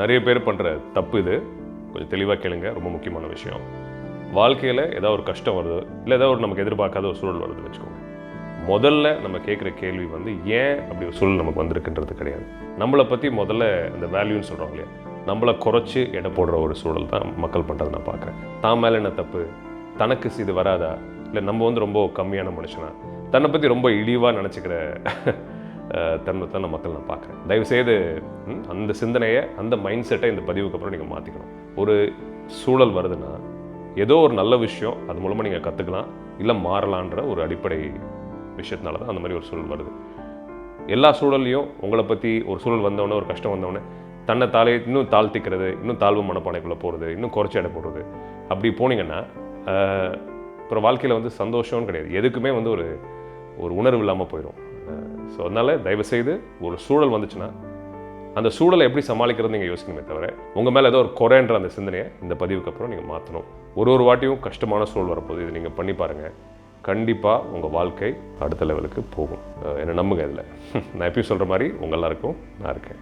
நிறைய பேர் பண்ணுற தப்பு இது. கொஞ்சம் தெளிவாக கேளுங்க. ரொம்ப முக்கியமான விஷயம். வாழ்க்கையில் ஏதாவது ஒரு கஷ்டம் வருது, இல்லை ஏதாவது ஒரு நமக்கு எதிர்பார்க்காத ஒரு சூழல் வருதுன்னு வச்சுக்கோங்க. முதல்ல நம்ம கேட்குற கேள்வி ஏன் அப்படி ஒரு சூழல் நமக்கு வந்திருக்குன்றது கிடையாது. நம்மளை பற்றி முதல்ல அந்த வேல்யூன்னு சொல்கிறோம் இல்லையா, நம்மளை குறைச்சி எடை போடுற ஒரு சூழல் தான் மக்கள் பண்ணுறதை நான் பார்க்குறேன். தான் மேலே என்ன தப்பு, தனக்கு இது வராதா, இல்லை நம்ம ரொம்ப கம்மியான மனுஷனா, தன்னை பற்றி ரொம்ப இழிவாக நினச்சிக்கிற தருணத்தை நான் மக்கள் நான் பார்க்குறேன். தயவுசெய்து அந்த சிந்தனையை, அந்த மைண்ட் செட்டை இந்த பதிவுக்கு அப்புறம் நீங்கள் மாற்றிக்கணும். ஒரு சூழல் வருதுன்னா ஏதோ ஒரு நல்ல விஷயம் அது மூலமாக நீங்கள் கற்றுக்கலாம், இல்லை மாறலான்ற ஒரு அடிப்படை விஷயத்தினால தான் அந்த மாதிரி ஒரு சூழல் வருது. எல்லா சூழல்லையும் உங்களை பற்றி ஒரு சூழல் வந்தவொடனே, ஒரு கஷ்டம் வந்தவொடனே தன்னை இன்னும் தாழ்த்திக்கிறது, இன்னும் தாழ்வு மனப்பானைக்குள்ளே போகிறது, இன்னும் குறைச்சி எடை போடுறது, அப்படி போனீங்கன்னா அப்புறம் வாழ்க்கையில் சந்தோஷம்னு கிடையாது. எதுக்குமே ஒரு உணர்வு இல்லாமல் போயிடும். ஸோ அதனால் தயவுசெய்து ஒரு சூழல் வந்துச்சுன்னா அந்த சூழலை எப்படி சமாளிக்கிறது நீங்கள் யோசிக்கணுமே தவிர, உங்கள் மேலே ஏதோ ஒரு குறைன்ற அந்த சிந்தனையை இந்த பதிவுக்கு அப்புறம் நீங்கள் மாற்றணும். ஒரு வாட்டியும் கஷ்டமான சூழல் வரப்போகுது. இது நீங்கள் பண்ணி பாருங்கள். கண்டிப்பாக உங்கள் வாழ்க்கை அடுத்த லெவலுக்கு போகும். என்னை நம்புங்க. இதில் நான் எப்பயும் சொல்கிற மாதிரி உங்கள் எல்லாருக்கும் நான் இருக்கேன்.